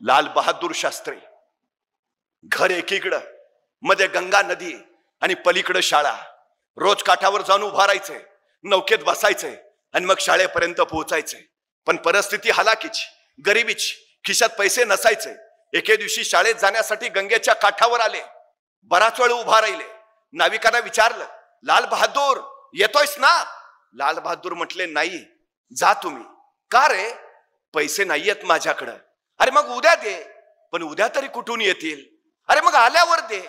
लाल बहादूर शास्त्री, घर एकीकडं, मध्ये गंगा नदी आणि पलीकडं शाळा. रोज काठावर जाऊन उभा राहायचे, नौकेत बसायचे आणि मग शाळेपर्यंत पोहोचायचे. पण परिस्थिती हलाखीची, गरिबीची, खिशात पैसे नसायचे. एके दिवशी शाळेत जाण्यासाठी गंगेच्या काठावर आले. बराच वेळ उभा राहिले. नाविकांना विचारलं, लाल बहादूर येतोयस ना? लाल बहादूर म्हटले, नाही, जा तुम्ही. का रे? पैसे नाहीयेत माझ्याकडं. अरे मग उद्या दे. पण उद्या तरी कुठून येतील? अरे मग आल्यावर दे.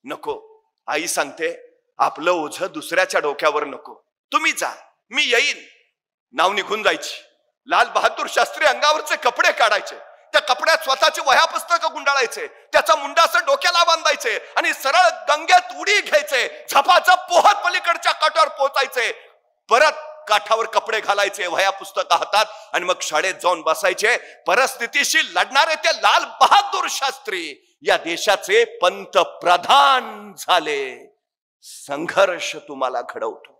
नको, आई सांगते, आपलं ओझं दुसऱ्याच्या डोक्यावर नको, तुम्ही जा, मी येईन. नाव निघून जायची. लाल बहादूर शास्त्री अंगावरचे कपडे काढायचे, त्या कपड्यात स्वतःची वह्या पुस्तकं गुंडाळायचे, त्याचा मुंडा असं डोक्याला बांधायचे आणि सरळ गंगेत उडी घ्यायचे. झपाझप पोहत पलीकडच्या काठावर पोहोचायचे. परत काठावर कपडे घालायचे, वह्या पुस्तकं हातात आणि मग शाळेत जाऊन बसायचे. परिस्थितीशी लढणारे ते लाल बहादूर शास्त्री या देशाचे पंतप्रधान झाले. संघर्ष तुम्हाला घडवतो.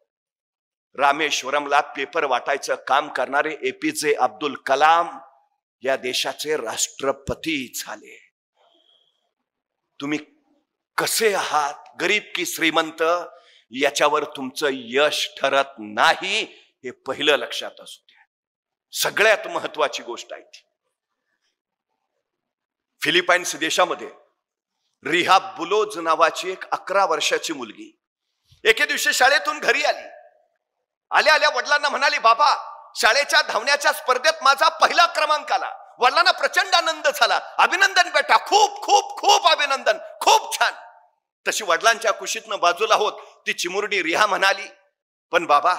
रामेश्वरमला पेपर वाटायचं काम करणारे एपीजे अब्दुल कलाम या देशाचे राष्ट्रपती झाले. तुम्ही कसे आहात, गरीब की श्रीमंत, याच्यावर तुमचं यश ठरत नाही, हे पहिलं लक्षात असू द्या. सगळ्यात महत्वाची गोष्ट आहे ती. फिलिपाईन्स देशामध्ये रिहा बुलोज नावाची एक 11 वर्षाची मुलगी एके दिवशी शाळेतून घरी आली. आल्या आल्या वडिलांना म्हणाली, बाबा, शाळेच्या धावण्याच्या स्पर्धेत माझा पहिला क्रमांक आला. वडिलांना प्रचंड आनंद झाला. अभिनंदन बेटा, खूप खूप खूप अभिनंदन, खूप छान. तशी वडिलांच्या कुशीतनं बाजूला होत ती चिमुरडी रिहा म्हणाली, पण बाबा,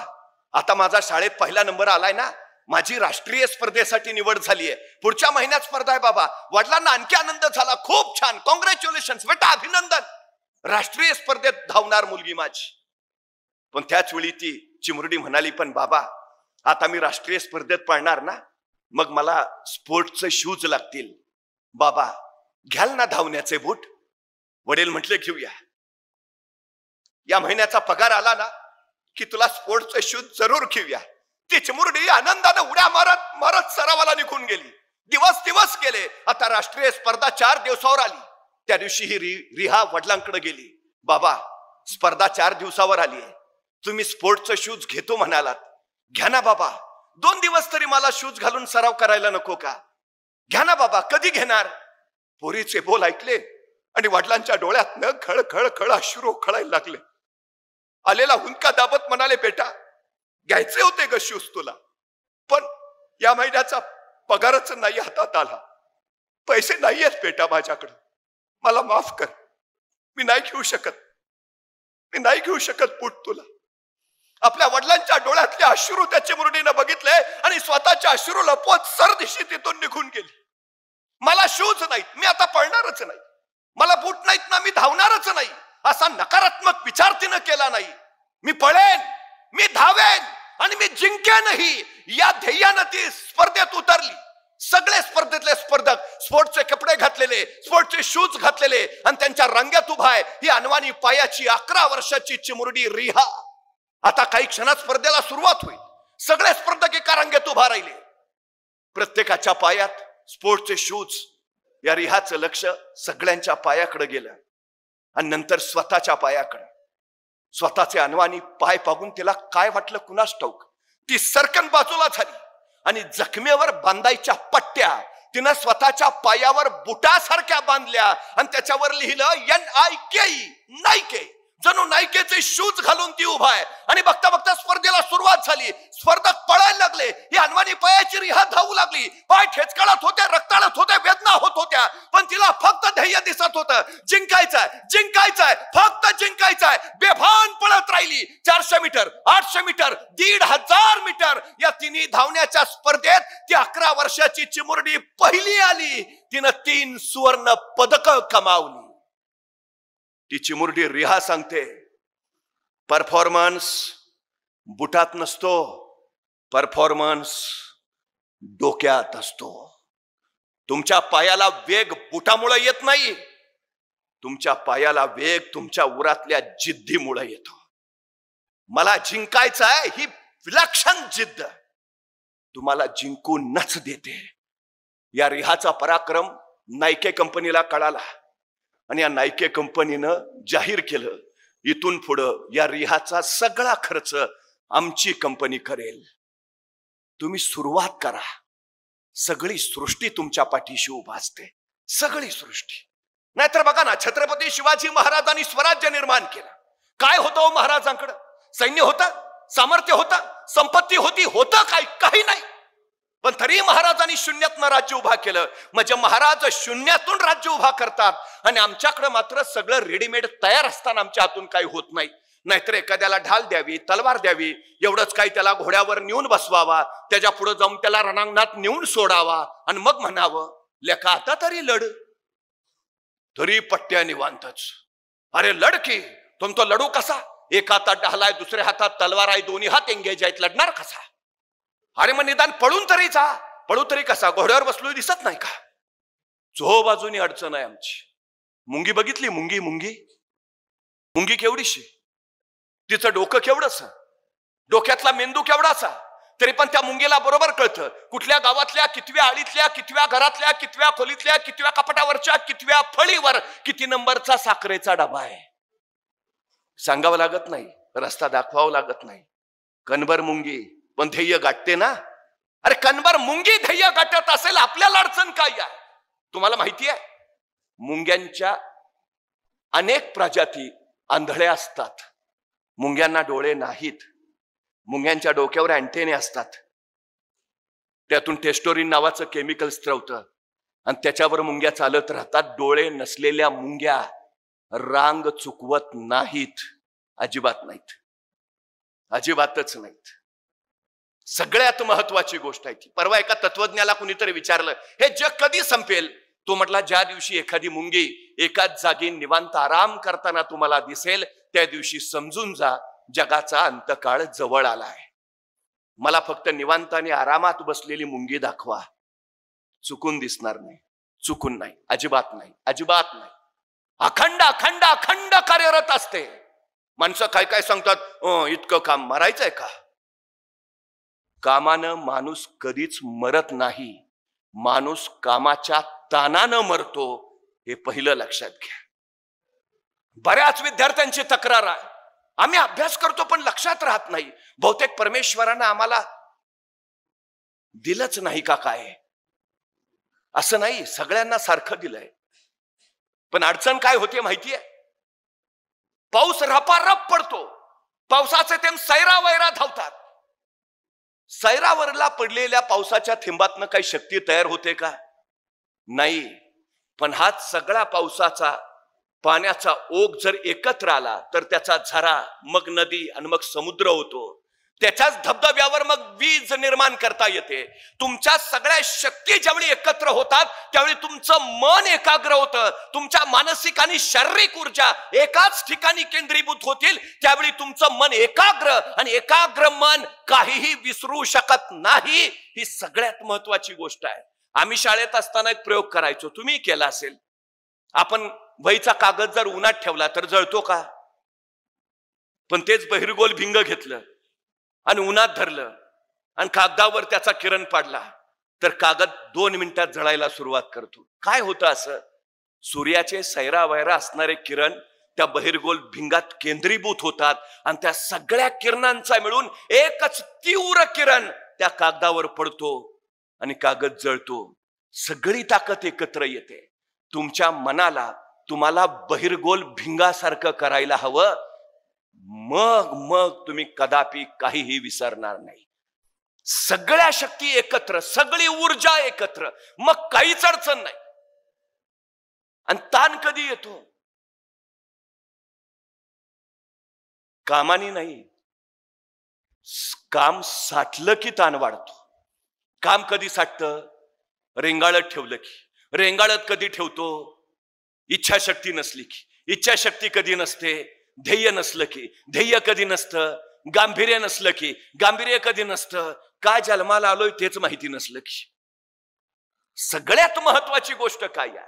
आता माझा शाळेत पहिला नंबर आलाय ना, माझी राष्ट्रीय स्पर्धेसाठी निवड झालीय, पुढच्या महिन्यात स्पर्धा आहे बाबा. वडिलांना आणखी आनंद झाला. खूप छान, कॉंग्रॅच्युलेशन बेटा, अभिनंदन, राष्ट्रीय स्पर्धेत धावणार मुलगी माझी. पण त्याच वेळी ती चिमुरडी म्हणाली, पण बाबा, आता मी राष्ट्रीय स्पर्धेत पळणार ना, मग मला स्पोर्ट्सचे शूज लागतील. बाबा, घ्याल ना धावण्याचे बूट? वडील म्हटले, घेऊया. या महिन्याचा पगार आला ना की तुला स्पोर्ट्सचे शूज जरूर घेऊया. ती चिमुरडी आनंदाने उड्या मारत मारत सरावाला निघून गेली. दिवस गेले. आता राष्ट्रीय स्पर्धा 4 दिवसावर आली. त्या दिवशी ही रिहा वडिलांकडे गेली. बाबा, स्पर्धा 4 दिवसावर आली आहे, तुम्ही स्पोर्ट्सचे शूज घेतो म्हणालात, घ्या ना बाबा. 2 दिवस तरी मला शूज घालून सराव करायला नको का? घ्या ना बाबा. कधी घेणार? पोरीचे बोल ऐकले आणि वडिलांच्या डोळ्यातनं खळ खळ खळ अश्रू खळायला लागले. आलेला हुंदका दाबत म्हणाले, बेटा, घ्यायचे होते ग शूज तुला, पण या महिन्याचा पगारच नाही हातात आला, पैसे नाहीयेत बेटा माझ्याकडे, मला माफ कर, मी नाही घेऊ शकत बूट तुला. आपल्या वडिलांच्या डोळ्यातले अश्रू त्या चिमुरडीनं बघितले आणि स्वतःच्या अश्रू लपवत सरदिशी तिथून निघून गेली. मला शूज नाहीत, मी आता पळणारच नाही, मला बूट नाहीत ना, मी धावणारच नाही, असा नकारात्मक विचार तिनं केला नाही. मी पळेन, मी धावेन आणि मी जिंकेनही, या ध्येयानं ती स्पर्धेत उतरली. सगळे स्पर्धेतले स्पर्धक स्पोर्ट्सचे कपडे घातलेले, स्पोर्ट्सचे शूज घातलेले आणि त्यांच्या रांगेत उभा आहे ही अनवाणी पायाची 11 वर्षाची चिमुरडी रिहा. आता काही क्षणात स्पर्धेला सुरुवात होईल. सगळे स्पर्धक एका रांगेत उभा राहिले. प्रत्येकाच्या पायात स्पोर्ट्सचे शूज. या रिहाचं लक्ष सगळ्यांच्या पायाकडे गेलं आणि नंतर स्वतःच्या पायाकडे. स्वतःचे अनवाणी पाय पाहून तिला काय वाटलं कुणास ठाऊक, ती सरकन बाजूला झाली आणि जखमेवर बांधायच्या पट्ट्या तिनं स्वतःच्या पायावर बुटासारख्या बांधल्या आणि त्याच्यावर लिहिलं NIKE, नाईके. जणू नाईकेचे शूज घालून ती उभा आहे. आणि बघता बघता स्पर्धेला सुरुवात झाली. स्पर्धक पळायला लागले. ही अनवाणी पायाची रिहा धावू लागली. पाय ठेचकाळत होते, रक्ताळत होते, वेदना होत होत्या, पण तिला फक्त ध्येय दिसत होतं, जिंकायचंय, फक्त जिंकायचंय. बेभान पळत राहिली. 400 मीटर, 800 मीटर, 1500 मीटर या तिन्ही धावण्याच्या स्पर्धेत ती 11 वर्षाची चिमुरडी पहिली आली. तिनं 3 सुवर्ण पदक कमावली. ती चिमुरडी रिहा सांगते, परफॉर्मन्स बुटात नसतो, परफॉर्मन्स डोक्यात असतो. तुमच्या पायाला वेग बुटामुळे येत नाही, तुमच्या पायाला वेग तुमच्या उरातल्या जिद्दीमुळे येतो. मला जिंकायचं आहे ही विलक्षण जिद्द तुम्हाला जिंकूनच देते. या रिहाचा पराक्रम नायके कंपनीला कळाला आणि या नायके कंपनीनं जाहीर केलं, इथून पुढं या रिहाचा सगळा खर्च आमची कंपनी करेल. तुम्ही सुरुवात करा. सगळी सृष्टी तुमच्या पाठीशी उभा असते, सगळी सृष्टी. नाहीतर बघा ना, छत्रपती शिवाजी महाराजांनी स्वराज्य निर्माण केलं. काय होतं महाराजांकडं? सैन्य होतं, सामर्थ्य होतं, संपत्ती होती, होतं काय? काही नाही. पण तरी महाराजांनी शून्यातनं राज्य उभा केलं. म्हणजे महाराज शून्यातून राज्य उभा करतात आणि आमच्याकडे मात्र सगळं रेडीमेड तयार असताना आमच्या हातून काही होत नाही. नाहीतर एखाद्याला ढाल द्यावी, तलवार द्यावी, एवढंच काही त्याला घोड्यावर नेऊन बसवावा, त्याच्या पुढे जाऊन त्याला रणांगणात नेऊन सोडावा आणि मग म्हणावं, लेका आता तरी लढ. तरी पट्ट्या निवांतच. अरे लढ की. तुमचा लढू कसा? एका हातात ढाल आहे, दुसऱ्या हातात तलवार आहे, दोन्ही हात एंगेज आहेत, लढणार कसा? अरे मग निदान पळून तरी जा. पळू तरी कसा? घोड्यावर बसलो दिसत नाही का? चो बाजूनी अडचण आहे आमची. मुंगी बघितली? मुंगी मुंगी मुंगी केवढीशी, तिचं डोकं केवढंच, डोक्यातला मेंदू केवढाचा. तरी पण त्या मुंगीला बरोबर कळतं कुठल्या गावातल्या, कितव्या आळीतल्या, कितव्या घरातल्या, कितव्या खोलीतल्या, कितव्या कपाटावरच्या, कितव्या फळीवर किती नंबरचा साखरेचा डबा आहे. सांगावं लागत नाही, रस्ता दाखवावं लागत नाही. कणभर मुंगी पण ध्येय गाठते ना. अरे कणभर मुंगी ध्येय गाठत असेल, आपल्याला अडचण काय आहे? तुम्हाला माहिती आहे, मुंग्यांच्या अनेक प्रजाती आंधळ्या असतात. मुंग्यांना डोळे नाहीत. मुंग्यांच्या डोक्यावर अँटेने असतात. त्यातून टेस्टोरिन नावाचं केमिकल स्त्रवतं आणि त्याच्यावर मुंग्या चालत राहतात. डोळे नसलेल्या मुंग्या रांग चुकवत नाहीत, अजिबात नाहीत, अजिबातच नाहीत. सगळ्यात महत्वाची गोष्ट आहे ती. परवा एका तत्वज्ञाला कुणीतरी विचारलं, हे जग कधी संपेल? तो म्हटला, ज्या दिवशी एखादी मुंगी एकाच जागी निवांत आराम करताना तुम्हाला दिसेल, त्या दिवशी समजून जा जगाचा अंतकाळ जवळ आलाय. मला फक्त निवांत आणि आरामात बसलेली मुंगी दाखवा. चुकून दिसणार नाही, चुकून नाही, अजिबात नाही, अजिबात नाही. अखंड अखंड अखंड कार्यरत असते. माणसं काय काय सांगतात, इतकं काम मरायचंय का? कामानं माणूस कधीच मरत नाही. माणूस कामाच्या ताणानं मरतो, हे पहिलं लक्षात घ्या. बऱ्याच विद्यार्थ्यांची तक्रार आहे, आम्ही अभ्यास करतो पण लक्षात राहत नाही. बहुतेक परमेश्वरानं आम्हाला दिलंच नाही का काय? असं नाही, सगळ्यांना सारखं दिलंय. पण अडचण काय होते माहितीये? पाऊस रपारप पडतो, पावसाचे थेंब सैरा वैरा धावतात. सैरावरला पडलेल्या पावसाच्या थेंबातनं काही शक्ती तयार होते का? नाही. पण हाच सगळा पावसाचा पाण्याचा ओघ जर एकत्र आला तर त्याचा झरा, मग नदी आणि मग समुद्र होतो. त्याच्याच धबधब्यावर मग वीज निर्माण करता येते. तुमच्या सगळ्या शक्ती ज्यावेळी एकत्र होतात त्यावेळी तुमचं मन एकाग्र होतं. तुमच्या मानसिक आणि शारीरिक ऊर्जा एकाच ठिकाणी केंद्रीभूत होतील. त्यावेळी तुमचं मन एकाग्र, आणि एकाग्र मन काहीही विसरू शकत नाही. ही सगळ्यात महत्वाची गोष्ट आहे. आम्ही शाळेत असताना एक प्रयोग करायचो, तुम्ही केला असेल. आपण वहीचा कागद जर उन्हात ठेवला तर जळतो का? पण तेच बहिरगोल भिंग घेतलं आणि उन्हात धरलं आणि कागदावर त्याचा किरण पाडला तर कागद 2 मिनिटात जळायला सुरुवात करतो. काय होतं असं? सूर्याचे सैरा वैरा असणारे किरण त्या बहिरगोल भिंगात केंद्रीभूत होतात आणि त्या सगळ्या किरणांचा मिळून एकच तीव्र किरण त्या कागदावर पडतो आणि कागद जळतो. सगळी ताकद एकत्र येते. तुमच्या मनाला तुम्हाला बहिरगोल भिंगासारखं करायला हवं. मग मग तुम्ही कदापि काहीही विसरणार नाही. सगळ्या शक्ती एकत्र, सगळी ऊर्जा एकत्र, मग काहीच अडचण नाही. आणि ताण कधी येतो? कामानी नाही, काम साठलं की ताण वाढतो. काम कधी साठतं? रेंगाळत ठेवलं की. रेंगाळत कधी ठेवतो? इच्छाशक्ती नसली की. इच्छाशक्ती कधी नसते? ध्येय नसलं की. ध्येय कधी नसतं? गांभीर्य नसलं की. गांभीर्य कधी नसतं? काय जन्माला आलोय तेच माहिती नसलं की. सगळ्यात महत्वाची गोष्ट काय आहे?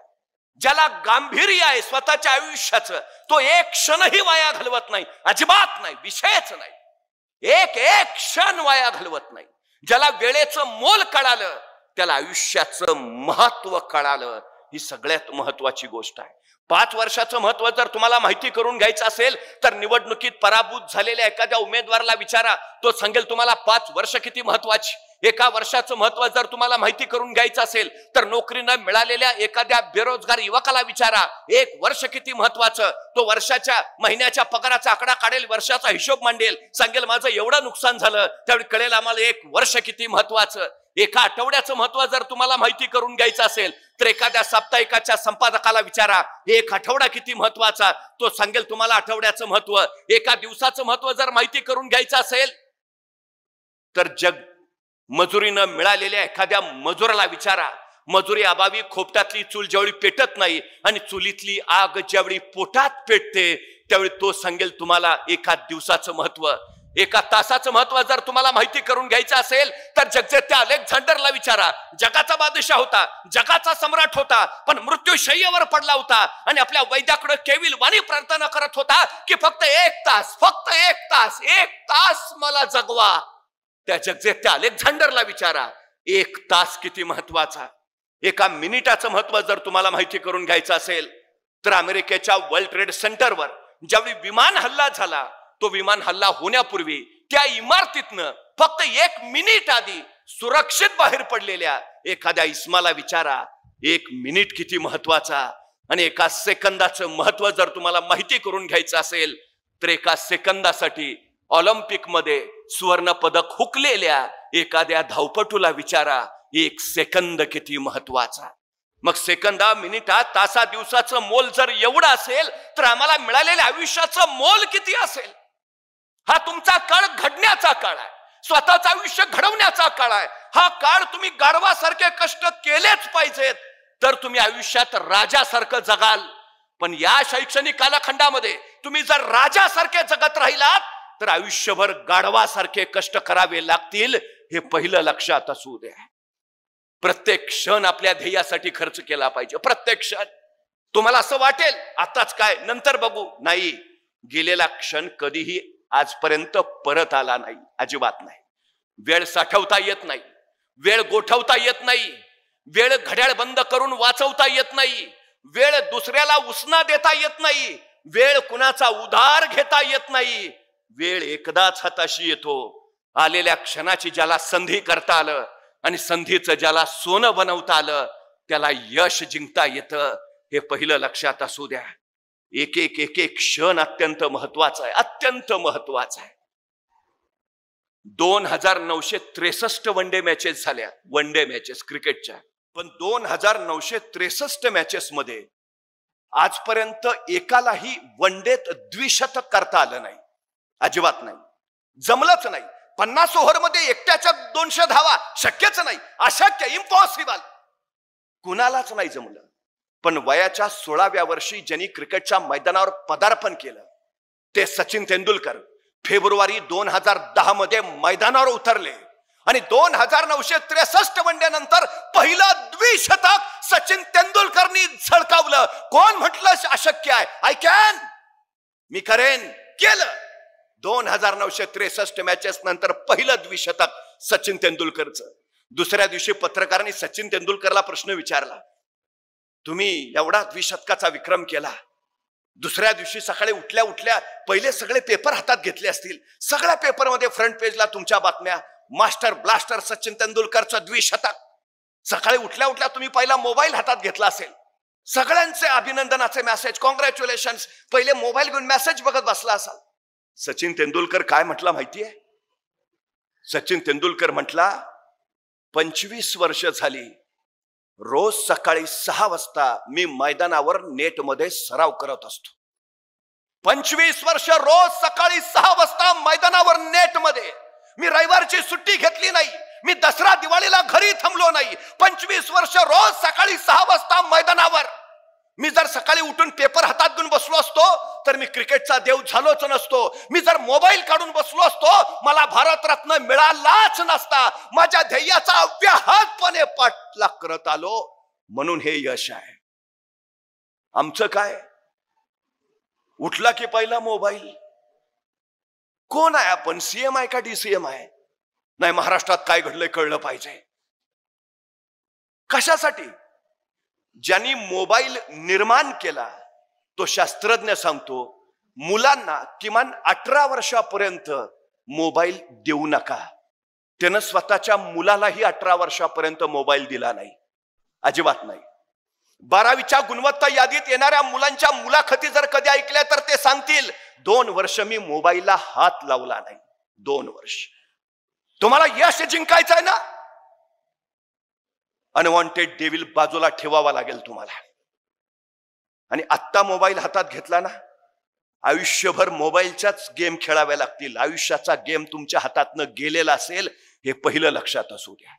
ज्याला गांभीर्य आहे स्वतःच्या आयुष्याचं, तो एक क्षणही वाया घालवत नाही, अजिबात नाही, विषयच नाही. एक एक क्षण वाया घालवत नाही. ज्याला वेळेचं मोल कळालं त्याला आयुष्याचं महत्व कळालं. ही सगळ्यात महत्वाची गोष्ट आहे. 5 वर्षाचं महत्व जर तुम्हाला माहिती करून घ्यायचं असेल तर निवडणुकीत पराभूत झालेल्या एखाद्या उमेदवाराला विचारा, तो सांगेल तुम्हाला 5 वर्ष किती महत्वाची. 1 वर्षाचं महत्व जर तुम्हाला माहिती करून घ्यायचं असेल तर नोकरी न मिळालेल्या एखाद्या बेरोजगार युवकाला विचारा, 1 वर्ष किती महत्वाचं. तो वर्षाच्या महिन्याच्या पगाराचा आकडा काढेल, वर्षाचा हिशोब मांडेल, सांगेल माझं एवढं नुकसान झालं. त्यावेळी कळेल आम्हाला 1 वर्ष किती महत्वाचं. 1 आठवड्याचं महत्व जर तुम्हाला माहिती करून घ्यायचं असेल तर एखाद्या साप्ताहिकाच्या संपादकाला विचारा, 1 आठवडा किती महत्वाचा. तो सांगेल तुम्हाला आठवड्याचं महत्व. 1 दिवसाचं महत्व जर माहिती करून घ्यायचं असेल तर मजुरीनं मिळालेल्या एखाद्या मजुराला विचारा. मजुरी अभावी खोपटातली चूल ज्यावेळी पेटत नाही आणि चुलीतली आग ज्यावेळी पोटात पेटते त्यावेळी तो सांगेल तुम्हाला 1 दिवसाचं महत्व. 1 तासाचं महत्व जर तुम्हाला माहिती करून घ्यायचं असेल तर जगजेत्या अलेक्झांडरला विचारा. जगाचा बादशाह होता, जगाचा सम्राट होता, पण मृत्यूशय्येवर पडला होता आणि आपल्या वैद्याकडे केविलवाणी प्रार्थना करत होता की फक्त 1 तास, फक्त 1 तास, 1 तास मला जगवा. त्या जगजेत्या अलेक्झांडरला विचारा 1 तास किती महत्वाचा. 1 मिनिटाचं महत्व जर तुम्हाला माहिती करून घ्यायचं असेल तर अमेरिकेच्या वर्ल्ड ट्रेड सेंटरवर ज्यावेळी विमान हल्ला झाला, तो विमान हल्ला होण्यापूर्वी त्या इमारतीतनं फक्त 1 मिनिट आधी सुरक्षित बाहेर पडलेल्या एखाद्या इस्माला विचारा 1 मिनिट किती महत्वाचा. आणि 1 सेकंदाचं महत्व जर तुम्हाला माहिती करून घ्यायचं असेल तर 1 सेकंदासाठी ऑलिम्पिक मध्ये सुवर्ण पदक हुकलेल्या एखाद्या धावपटूला विचारा 1 सेकंद किती महत्वाचा. मग सेकंदा, मिनिटा, तासा, दिवसाचं मोल जर एवढं असेल तर आम्हाला मिळालेल्या आयुष्याचं मोल किती असेल. हा तुमचा काळ घडण्याचा काळ आहे, स्वतःचं आयुष्य घडवण्याचा काळ आहे. हा काळ तुम्ही गाढवासारखे कष्ट केलेच पाहिजेत तर तुम्ही आयुष्यात राजासारखं जगाल. पण या शैक्षणिक कालखंडामध्ये तुम्ही जर राजासारखे जगत राहिलात तर आयुष्यभर गाढवासारखे कष्ट करावे लागतील. हे पहिलं लक्षात असू द्या. प्रत्येक क्षण आपल्या ध्येयासाठी खर्च केला पाहिजे. प्रत्येक क्षण. तुम्हाला असं वाटेल आताच काय, नंतर बघू, नाही. गेलेला क्षण कधीही आजपर्यंत परत आला नाही, अजिबात नाही. वेळ साठवता येत नाही, वेळ गोठवता येत नाही, वेळ घड्याळ बंद करून वाचवता येत नाही, वेळ दुसऱ्याला उसना देता येत नाही, वेळ कुणाचा उधार घेता येत नाही. वेळ एकदाच हाताशी येतो. आलेल्या क्षणाची ज्याला संधी करता आलं आणि संधीचं ज्याला सोनं बनवता आलं त्याला यश जिंकता येतं. हे पहिलं लक्षात असू द्या. एक एक क्षण अत्यंत महत्वाचा आहे, अत्यंत महत्वाचा आहे. 2963 वनडे मॅचेस झाल्या, वनडे मॅचेस क्रिकेटच्या. पण 2963 मॅचेस मध्ये आजपर्यंत एकालाही वनडेत द्विशतक करता आलं नाही, अजिबात नाही, जमलंच नाही. 50 ओव्हरमध्ये एकट्याच्या 200 धावा शक्यच नाही, अशक्य, इम्पॉसिबल, कुणालाच नाही जमलं. पण वयाच्या 16व्या वर्षी ज्यांनी क्रिकेटच्या मैदानावर पदार्पण केलं ते सचिन तेंडुलकर फेब्रुवारी 2010 मध्ये मैदानावर उतरले आणि 2963 वनडे नंतर पहिलं द्विशतक सचिन तेंडुलकरनी झळकावलं. कोण म्हटलं अशक्य आहे? आय कॅन, मी करेन, केलं. 2963 मॅचेस नंतर पहिलं द्विशतक सचिन तेंडुलकरचं. दुसऱ्या दिवशी पत्रकारांनी सचिन तेंडुलकरला प्रश्न विचारला, तुम्ही एवढा द्विशतकाचा विक्रम केला, दुसऱ्या दिवशी सकाळी उठल्या उठल्या पहिले सगळे पेपर हातात घेतले असतील, सगळ्या पेपरमध्ये फ्रंट पेजला तुमच्या बातम्या, मास्टर ब्लास्टर सचिन तेंडुलकरचं द्विशतक. सकाळी उठल्या उठल्या तुम्ही पहिला मोबाईल हातात घेतला असेल, सगळ्यांचे अभिनंदनाचे मेसेज, कॉंग्रॅच्युलेशन, पहिले मोबाईल घेऊन मेसेज बघत बसला असाल. सचिन तेंडुलकर काय म्हटला माहितीये? सचिन तेंडुलकर म्हटला, 25 वर्ष झाली रोज सकाळी 6 वाजता मी मैदानावर नेटमध्ये सराव करत असतो. 25 वर्ष रोज सकाळी 6 वाजता मैदानावर नेटमध्ये. मी रविवारची सुट्टी घेतली नाही, मी दसरा दिवाळीला घरी थांबलो नाही. 25 वर्ष रोज सकाळी 6 वाजता मैदानावर. मी जर सकाळी उठून पेपर हातात घेऊन बसलो असतो तर मी क्रिकेटचा देव झालोच नसतो. मी जर मोबाईल काढून बसलो असतो मला भारतरत्न मिळालाच नसता. माझ्या ध्येयाचा अव्याहतपणे पाठलाग करत आलो, म्हणून हे यश आहे. आमचं काय? उठला की पहिला मोबाईल. कोण आहे आपण? सीएम आहे का डीसीएम आहे? नाही, महाराष्ट्रात काय घडलंय कळलं पाहिजे. कशासाठी? ज्यांनी मोबाईल निर्माण केला तो शास्त्रज्ञ सांगतो मुलांना किमान 18 वर्षापर्यंत मोबाईल देऊ नका. त्यानं स्वतःच्या मुलालाही 18 वर्षापर्यंत मोबाईल दिला नाही, अजिबात नाही. 12वीच्या गुणवत्ता यादीत येणाऱ्या मुलांच्या मुलाखती जर कधी ऐकल्या तर ते सांगतील 2 वर्ष मी मोबाईलला हात लावला नाही. 2 वर्ष. तुम्हाला यश जिंकायचं आहे ना, अनवॉन्टेड डेव्हिल बाजूला ठेवावा लागेल तुम्हाला. आणि आत्ता मोबाईल हातात घेतला ना, आयुष्यभर मोबाईलच्याच गेम खेळाव्या लागतील. आयुष्याचा गेम तुमच्या हातातनं गेलेला असेल हे पहिलं लक्षात असू द्या.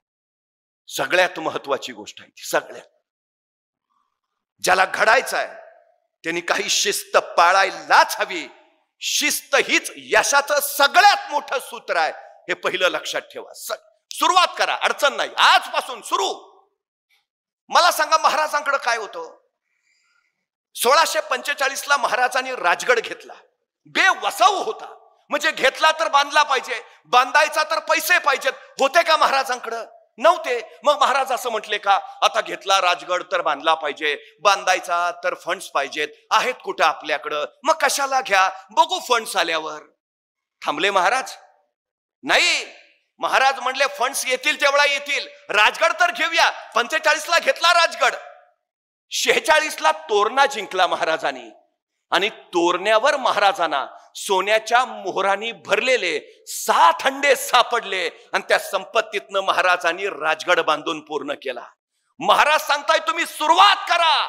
सगळ्यात महत्वाची गोष्ट आहे ती. सगळ्यात ज्याला घडायचं आहे त्यांनी काही शिस्त पाळायलाच हवी. शिस्त हीच यशाचं सगळ्यात मोठं सूत्र आहे, हे पहिलं लक्षात ठेवा. सुरुवात करा, अडचण नाही, आजपासून सुरू. मला सांगा महाराजांकडे काय होतं? 1645 ला महाराजांनी राजगड घेतला. बेवसाऊ होता, म्हणजे घेतला तर बांधला पाहिजे, बांधायचा तर पैसे पाहिजेत. होते का महाराजांकडे? नव्हते. मग महाराज असं म्हटले का आता घेतला राजगड तर बांधला पाहिजे, बांधायचा तर फंड्स पाहिजेत, आहेत कुठं आपल्याकडं, मग कशाला घ्या, बघू फंड्स आल्यावर. थांबले महाराज? नाही. महाराज म्हणले फंड्स येतील तेवढा येतील, राजगड तर घेऊया. 45 ला घेतला राजगड. 46 ला तोरणा जिंकला महाराजांनी, आणि तोरण्यावर महाराजांना सोन्याच्या मोहरांनी भरलेले 7 हंडे सापडले, आणि त्या संपत्तीतनं महाराजांनी राजगड बांधून पूर्ण केला. महाराज सांगताय तुम्ही सुरुवात करा,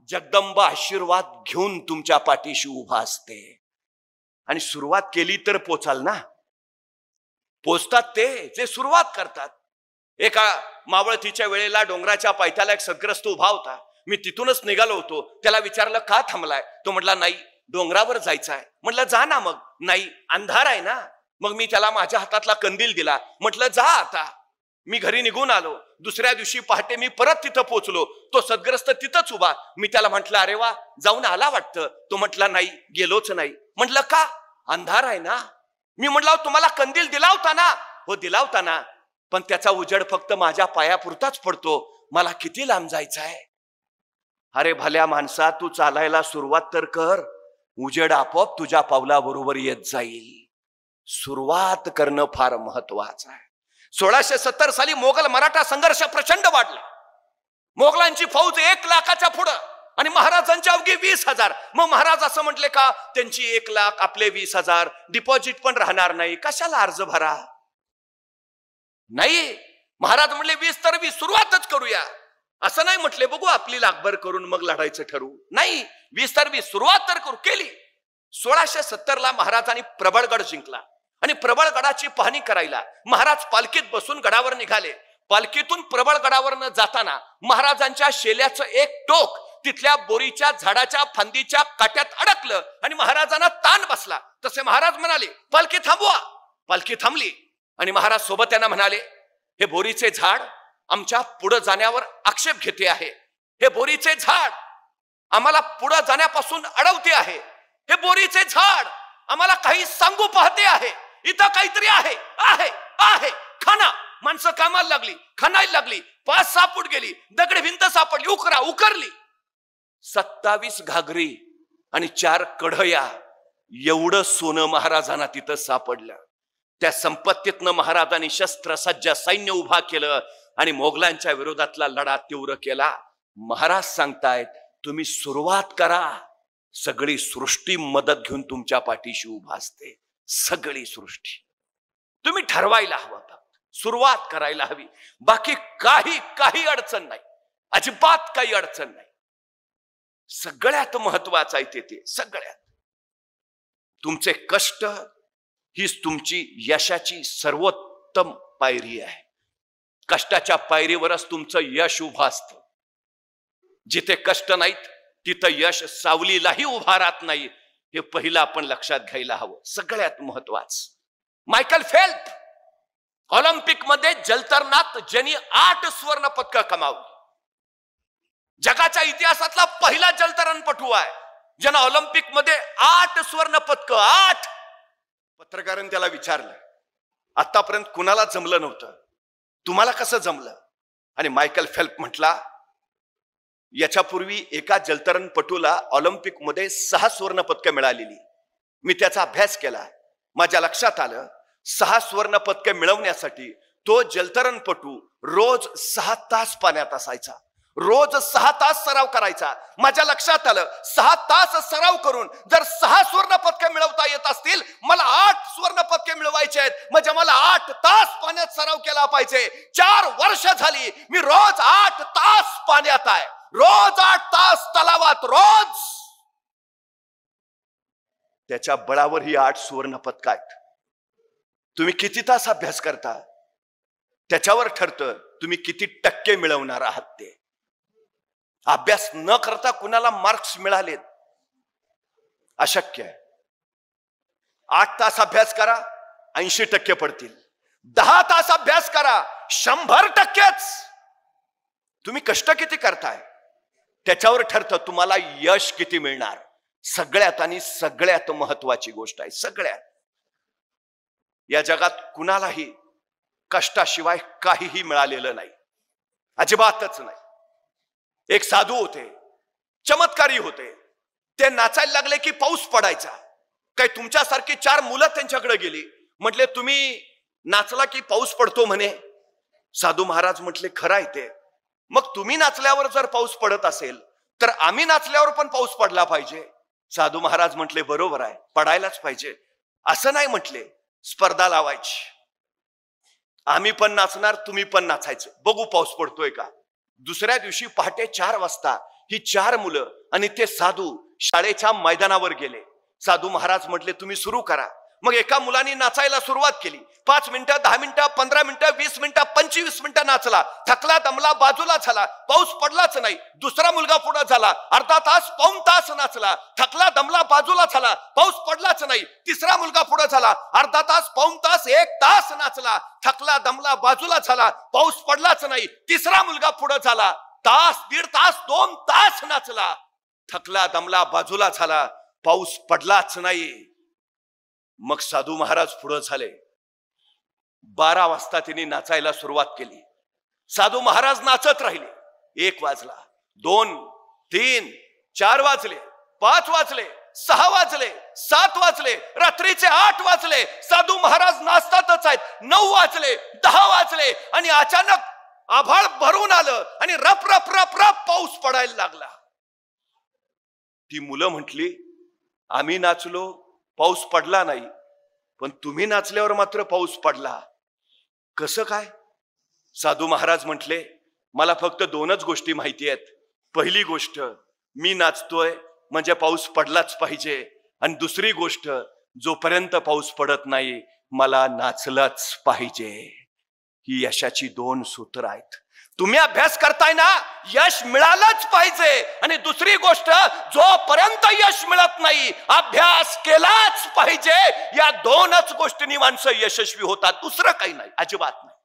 जगदंबा आशीर्वाद घेऊन तुमच्या पाठीशी उभा असते. आणि सुरुवात केली तर पोचाल ना. पोचतात ते जे सुरुवात करतात. एका मावळतीच्या वेळेला डोंगराच्या पायथ्याला एक सद्ग्रस्त उभा होता. मी तिथूनच निघालो होतो. त्याला विचारलं का थांबलाय? तो म्हटला नाही, डोंगरावर जायचं आहे. म्हटलं जा ना. मग नाही, अंधार आहे ना. मग मी त्याला माझ्या हातातला कंदील दिला, म्हटलं जा आता. मी घरी निघून आलो. दुसऱ्या दिवशी पहाटे मी परत तिथं पोचलो. तो सद्ग्रस्त तिथंच उभा. मी त्याला म्हटलं अरे वा, जाऊन आला वाटतं. तो म्हटला नाही, गेलोच नाही. म्हटलं का? अंधार आहे ना. मी म्हटलं तुम्हाला कंदील दिला होता ना. हो दिला होता ना, पण त्याचा उजेड फक्त माझ्या पायापुरताच पडतो, मला किती लांब जायचं आहे. अरे भल्या माणसा, तू चालायला सुरुवात तर कर, उजेड आपोआप तुझ्या पावलाबरोबर येत जाईल. सुरुवात करणं फार महत्वाचं आहे. 1670 साली मोगल मराठा संघर्ष प्रचंड वाढला. मोगलांची फौज 1 लाखाच्या पुढं आणि महाराजांची अवघी 20,000. मग महाराज असं म्हटले का त्यांची 1 लाख आपले 20,000, डिपॉझिट पण राहणार नाही, कशाला अर्ज भरा? नाही, महाराज म्हणले 20 तर 20 सुरुवातच करूया. असं नाही म्हटले बघू आपली लाखभर करून मग लढायचं ठरवू. नाही, 20 तर 20 सुरुवात तर करू. केली. 1670 ला महाराजांनी प्रबळगड जिंकला आणि प्रबळगडाची पाहणी करायला महाराज पालखीत बसून गडावर निघाले. पालखीतून प्रबळगडावर न जाताना महाराजांच्या शेल्याचं एक टोक तिथल्या बोरीच्या झाडाच्या फांदीच्या काट्यात अडकलं आणि महाराजांना ताण बसला. तसे महाराज म्हणाले पालखी थांबवा. पालखी थांबली आणि महाराज सोबत त्यांना म्हणाले हे बोरीचे झाड आमच्या पुढे जाण्यावर आक्षेप घेते आहे. हे बोरीचे झाड आम्हाला पुढे जाण्यापासून अडवते आहे. हे बोरीचे झाड आम्हाला काही सांगू पाहते आहे. इथं काहीतरी आहे आहे आहे. खाना. माणसं कामाला लागली, खाणायला लागली. 5-6 फूट गेली, दगडी भिंत सापडली, उकरली. 27 घागरी आणि 4 कढया एवढं सोनं महाराजांना तिथं सापडलं. त्या संपत्तीतनं महाराजांनी शस्त्रसज्ज सैन्य उभा केलं आणि मोगलांच्या विरोधातला लढा तीव्र केला. महाराज सांगतायत तुम्ही सुरुवात करा, सगळी सृष्टी मदत घेऊन तुमच्या पाठीशी उभा असते. सगळी सृष्टी. तुम्ही ठरवायला हवं, सुरुवात करायला हवी. बाकी काही अडचण नाही, अजिबात काही अडचण नाही. सगळ्यात महत्वाचं आहे ते सगळ्यात तुमचे कष्ट हीच तुमची यशाची सर्वोत्तम पायरी आहे. कष्टाच्या पायरीवरच तुमचं यश उभं असतं. जिथे कष्ट नाहीत तिथं यश सावलीलाही उभा राहत नाही. हे पहिलं आपण लक्षात घ्यायला हवं. सगळ्यात महत्वाचं मायकल फेल्प ऑलिम्पिक मध्ये जलतरणात ज्यांनी 8 सुवर्ण पदक कमावली. जगाच्या इतिहासातला पहिला जलतरणपटू आहे ज्यानं ऑलिम्पिक मध्ये 8 सुवर्ण पदक. 8. पत्रकारांनी त्याला विचारलं आतापर्यंत कुणाला जमलं नव्हतं, तुम्हाला कसं जमलं? आणि मायकल फेल्प म्हटला याच्यापूर्वी एका जलतरणपटूला ऑलिम्पिकमध्ये 6 सुवर्ण पदकं मिळालेली. मी त्याचा अभ्यास केला. माझ्या लक्षात आलं 6 सुवर्ण पदकं मिळवण्यासाठी तो जलतरणपटू रोज 6 तास पाण्यात असायचा, रोज 6 तास सराव करायचा. माझ्या लक्षात आलं 6 तास सराव करून जर 6 सुवर्ण पदकं मिळवता येत असतील, मला 8 सुवर्ण पदके मिळवायचे आहेत. म्हणजे मला 8 तास पाण्यात सराव केला पाहिजे. 4 वर्ष झाली मी रोज 8 तास पाण्यात आहे, रोज 8 तास तलावात, रोज. त्याच्या बळावर ही 8 सुवर्ण पदक आहेत. तुम्ही किती तास अभ्यास करता त्याच्यावर ठरतं तुम्ही किती टक्के मिळवणार आहात. ते अभ्यास न करता कुणाला मार्क्स मिळालेत अशक्य आहे. 8 तास अभ्यास करा 80% पडतील. 10 तास अभ्यास करा 100%. तुम्ही कष्ट किती करताय त्याच्यावर ठरतं तुम्हाला यश किती मिळणार. सगळ्यात आणि सगळ्यात महत्वाची गोष्ट आहे, सगळ्यात या जगात कुणालाही कष्टाशिवाय काहीही मिळालेलं नाही, अजिबातच नाही. एक साधू होते, चमत्कारी होते. ते नाचायला लागले की पाऊस पडायचा. काय तुमच्यासारखी 4 मुलं त्यांच्याकडे गेली, म्हटले तुम्ही नाचला की पाऊस पडतो म्हणे. साधू महाराज म्हटले खरं आहे ते. मग तुम्ही नाचल्यावर जर पाऊस पडत असेल तर आम्ही नाचल्यावर पण पाऊस पडला पाहिजे. साधू महाराज म्हटले बरोबर आहे, पडायलाच पाहिजे. असं नाही म्हटले, स्पर्धा लावायची. आम्ही पण नाचणार, तुम्ही पण नाचायचं, बघू पाऊस पडतोय का. दुसऱ्या दिवशी पहाटे 4 वाजता ही 4 मुलं आणि ते साधू शाळेच्या मैदानावर गेले. साधू महाराज म्हटले तुम्ही सुरू करा. मग एका मुलाने नाचायला सुरुवात केली. 5 मिनिटं, 10 मिनिटं, 15 मिनिटं, 20 मिनिटं, 25 मिनिटं नाचला. थकला दमला बाजूला झाला, पाऊस पडलाच नाही. दुसरा मुलगा पुढे झाला, अर्धा तास पाऊण तास नाचला. थकला दमला बाजूला झाला, पाऊस पडलाच नाही. तिसरा मुलगा पुढे झाला, अर्धा तास पाऊण तास 1 तास नाचला. थकला दमला बाजूला झाला, पाऊस पडलाच नाही. तिसरा मुलगा पुढे झाला, तास, 1.5 तास, 2 तास नाचला. थकला दमला बाजूला झाला, पाऊस पडलाच नाही. मग साधू महाराज पुढे झाले. 12 वाजता त्यांनी नाचायला सुरुवात केली. साधू महाराज नाचत राहिले. 1 वाजला, 2, 3, 4 वाजले, 5 वाजले, 6 वाजले, 7 वाजले, रात्रीचे 8 वाजले. साधू महाराज नाचतातच आहेत. 9 वाजले, 10 वाजले आणि अचानक आभाळ भरून आलं आणि रप रप रप रप पाऊस पडायला लागला. ती मुलं म्हटली आम्ही नाचलो, पाऊस पडला नाही, पण तुम्ही नाचल्यावर मात्र पाऊस पडला, कसं काय. साधू महाराज म्हटले मला फक्त 2च गोष्टी माहिती आहेत. पहिली गोष्ट मी नाचतोय म्हणजे पाऊस पडलाच पाहिजे, आणि दुसरी गोष्ट जोपर्यंत पाऊस पडत नाही मला नाचलंच पाहिजे. ही यशाची 2 सूत्र आहेत. तुम्ही अभ्यास करताय ना, यश मिळालंच पाहिजे. आणि दुसरी गोष्ट जोपर्यंत यश मिळत नाही अभ्यास केलाच पाहिजे. या 2च गोष्टींनी माणसं यशस्वी होतात, दुसरं काही नाही, अजिबात नाही.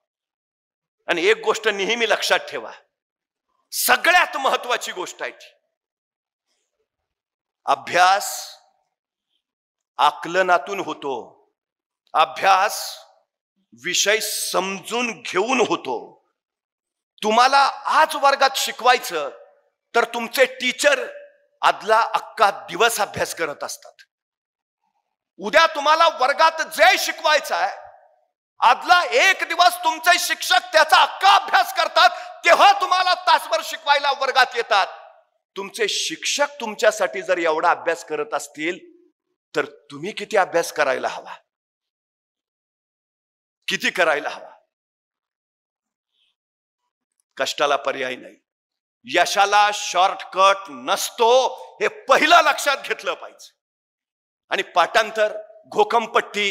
आणि एक गोष्ट नेहमी लक्षात ठेवा, सगळ्यात महत्वाची गोष्ट आहे ती अभ्यास आकलनातून होतो. अभ्यास विषय समजून घेऊन होतो. तुम्हाला आज वर्गात शिकवायचं तर तुमचे टीचर आदला अख्खा दिवस अभ्यास करत असतात. उद्या तुम्हाला वर्गात जे शिकवायचं आहे आदला 1 दिवस तुमचे शिक्षक त्याचा अख्खा अभ्यास करतात, तेव्हा तुम्हाला तासभर शिकवायला वर्गात येतात. तुमचे शिक्षक तुमच्यासाठी जर एवढा अभ्यास करत असतील तर तुम्ही किती अभ्यास करायला हवा, किती करायला हवा. कष्टाला पर्याय नाही. यशाला शॉर्टकट नसतो, हे पहिलं लक्षात घेतलं पाहिजे. आणि पाठांतर, घोकमपट्टी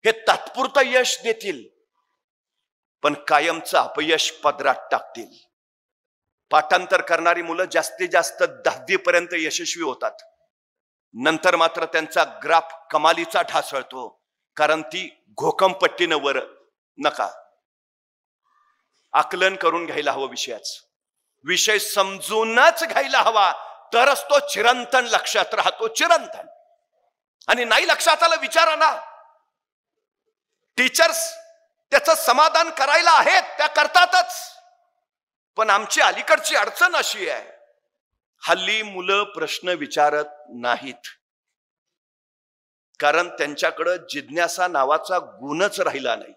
हे तात्पुरतं यश देतील पण कायमचं अपयश पदरात टाकतील. पाठांतर करणारी मुलं जास्तीत जास्त 10वी पर्यंत यशस्वी होतात. नंतर मात्र त्यांचा ग्राफ कमालीचा ढासळतो, कारण ती घोकमपट्टीनं वर नका. आकलन करून घ्यायला हवं विषयाचं, विषय समजूनच घ्यायला हवा, तरच तो चिरंतन लक्षात राहतो, चिरंतन. आणि नाही लक्षात आलं विचारा ना, टीचर्स त्याचं समाधान करायला आहेत, त्या करतातच. पण आमची अलीकडची अडचण अशी आहे हल्ली मुलं प्रश्न विचारत नाहीत, कारण त्यांच्याकडे जिज्ञासा नावाचा गुणच राहिला नाही.